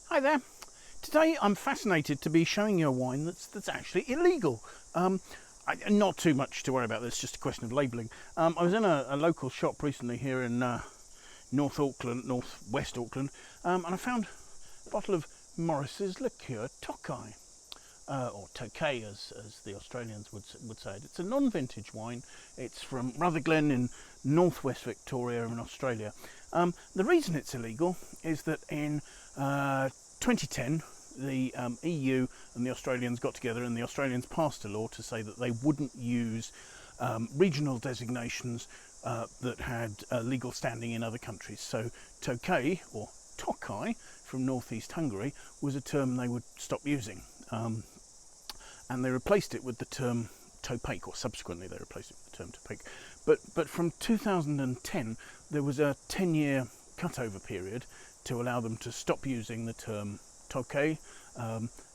Hi there. Today I'm fascinated to be showing you a wine that's actually illegal. Not too much to worry about. It's just a question of labelling. I was in a local shop recently here in North West Auckland, and I found a bottle of Morris's Liqueur Tokay, or Tokay as the Australians would say it. It's a non-vintage wine. It's from Rutherglen in northwest Victoria in Australia. The reason it's illegal is that in 2010 the EU and the Australians got together, and the Australians passed a law to say that they wouldn't use regional designations that had legal standing in other countries. So Tokay, or Tokay, from northeast Hungary, was a term they would stop using. And they replaced it with the term Topaque, or subsequently they replaced it with the term Topaque. But from 2010 there was a 10-year cutover period to allow them to stop using the term Tokay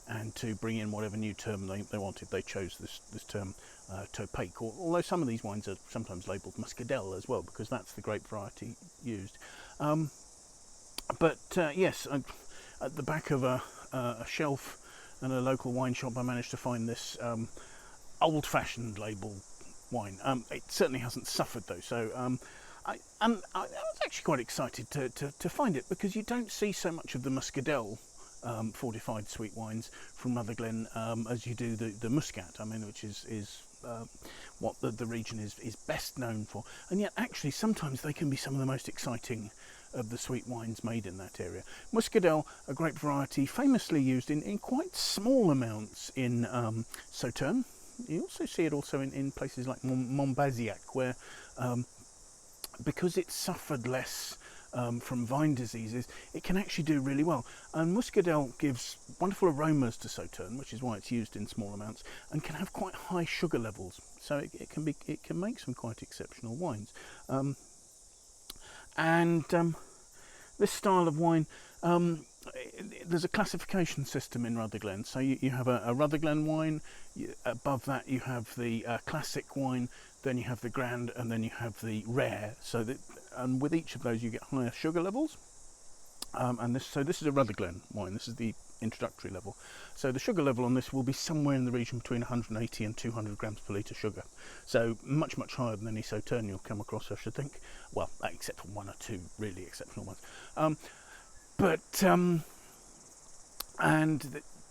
and to bring in whatever new term they wanted. They chose this term Topaque, although some of these wines are sometimes labelled Muscadelle as well, because that's the grape variety used. Yes, at the back of a shelf in a local wine shop, I managed to find this old-fashioned label wine. It certainly hasn't suffered though, so I was actually quite excited to find it, because you don't see so much of the Muscadelle fortified sweet wines from Rutherglen as you do the Muscat, which is what the region is best known for. And yet actually sometimes they can be some of the most exciting of the sweet wines made in that area. Muscadelle, a grape variety famously used in quite small amounts in Sauternes. You also see it also in places like Montbazillac, where because it suffered less from vine diseases, it can actually do really well. And Muscadelle gives wonderful aromas to Sauternes, which is why it's used in small amounts, and can have quite high sugar levels. So it can make some quite exceptional wines. This style of wine, there's a classification system in Rutherglen. So you have a Rutherglen wine. Above that you have the classic wine, then you have the grand, and then you have the rare. And with each of those you get higher sugar levels. This is a Rutherglen wine. This is the introductory level. So the sugar level on this will be somewhere in the region between 180 and 200 grams per litre sugar. So much higher than any Sauternes you'll come across, I should think. Well, except for one or two really exceptional ones.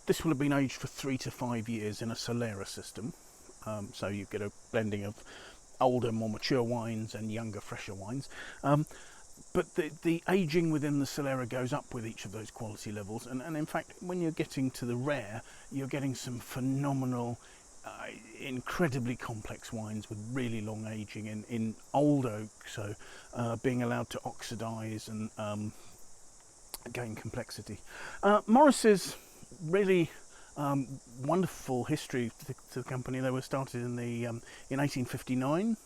This will have been aged for 3 to 5 years in a Solera system. So you get a blending of older, more mature wines and younger, fresher wines. But the aging within the Solera goes up with each of those quality levels, and in fact when you're getting to the rare, you're getting some phenomenal, incredibly complex wines with really long aging in old oak, so being allowed to oxidize and gain complexity. Morris's really wonderful history to the company. They were started in 1859.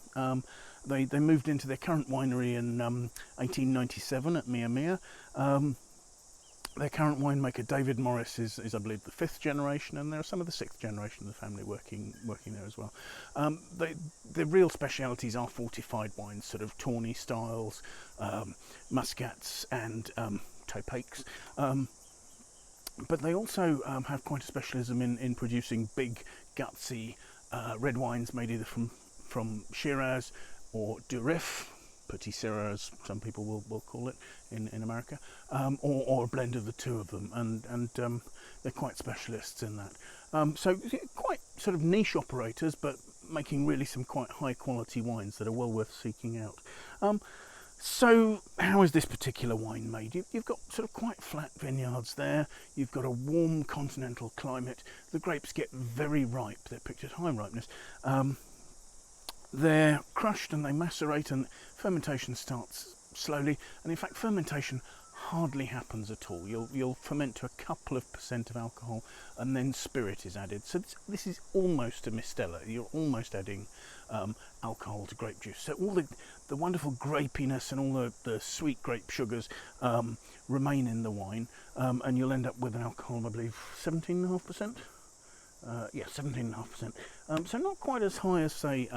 They moved into their current winery in 1897 at Mia. Their current winemaker David Morris is I believe the 5th generation, and there are some of the 6th generation of the family working there as well. The real specialities are fortified wines, sort of Tawnys styles, Muscats and Topaques. But they also have quite a specialism in producing big, gutsy red wines made either from Shiraz or Durif, Petite Sirah as some people will call it in America, or a blend of the two of them, and they're quite specialists in that. So quite sort of niche operators, but making really some quite high quality wines that are well worth seeking out. So how is this particular wine made? You've got sort of quite flat vineyards there. You've got a warm continental climate. The grapes get very ripe. They're picked at high ripeness. They're crushed and they macerate, and fermentation starts slowly. And in fact, fermentation hardly happens at all. You'll ferment to a couple of % of alcohol, and then spirit is added. So this is almost a mistella. You're almost adding alcohol to grape juice. So all the wonderful grapiness and all the sweet grape sugars remain in the wine, and you'll end up with an alcohol, I believe, 17.5%. Yeah, 17.5%. So not quite as high as, say,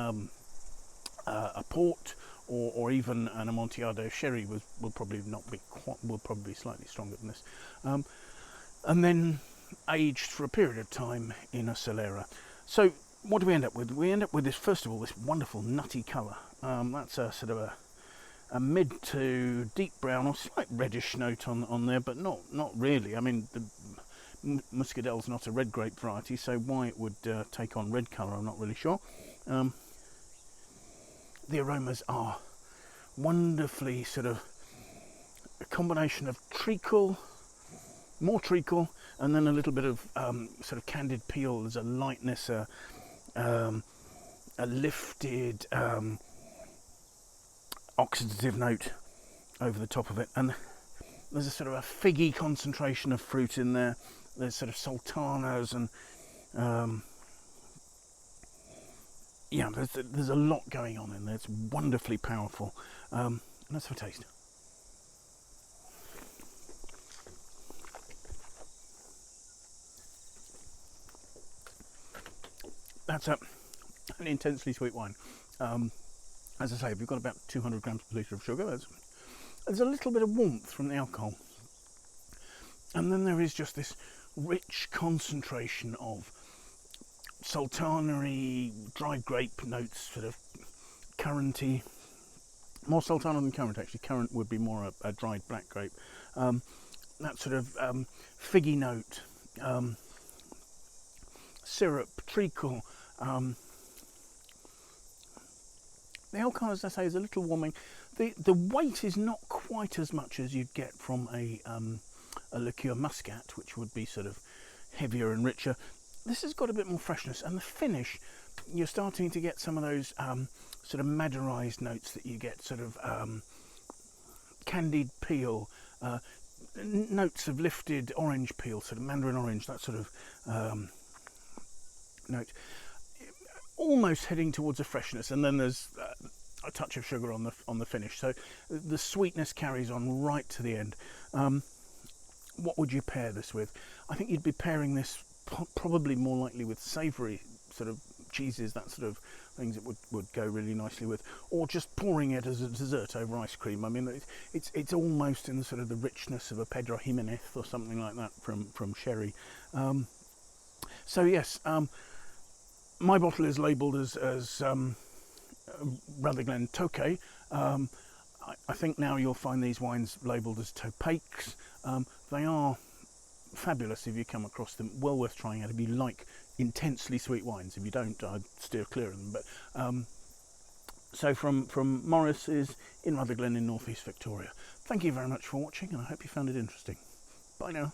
a port or even an Amontillado sherry will probably be slightly stronger than this. and then aged for a period of time in a Solera. So what do we end up with? We end up with this, first of all, this wonderful nutty colour. That's a sort of a mid to deep brown or slight reddish note on there, but not really. I mean, the Muscadelle's not a red grape variety, so why it would take on red colour, I'm not really sure. The aromas are wonderfully sort of a combination of treacle, more treacle, and then a little bit of sort of candied peel. There's a lightness, a lifted oxidative note over the top of it, and there's a sort of a figgy concentration of fruit in there. There's sort of sultanas and yeah, there's a lot going on in there. It's wonderfully powerful. Let's have a taste. That's an intensely sweet wine. As I say, we've got about 200 grams per litre of sugar. There's a little bit of warmth from the alcohol. And then there is just this rich concentration of sultanery, dried grape notes, sort of curranty. More sultana than currant, actually. Currant would be more a dried black grape. That sort of figgy note, syrup, treacle. The alcohol, as I say, is a little warming. The weight is not quite as much as you'd get from a liqueur muscat, which would be sort of heavier and richer. This has got a bit more freshness, and the finish, you're starting to get some of those sort of maderized notes that you get, sort of candied peel, notes of lifted orange peel, sort of mandarin orange, that sort of note. Almost heading towards a freshness, and then there's a touch of sugar on the finish. So the sweetness carries on right to the end. What would you pair this with? I think you'd be pairing this probably more likely with savoury sort of cheeses, that sort of things that would go really nicely with, or just pouring it as a dessert over ice cream. I mean, it's almost in sort of the richness of a Pedro Jimenez or something like that from sherry. So yes. My bottle is labelled as Rutherglen Tokay. I think now you'll find these wines labelled as Topaques. They are fabulous if you come across them. Well worth trying out if you like intensely sweet wines. If you don't, I'd steer clear of them. But so from Morris is in Rutherglen in North East Victoria. Thank you very much for watching, and I hope you found it interesting. Bye now.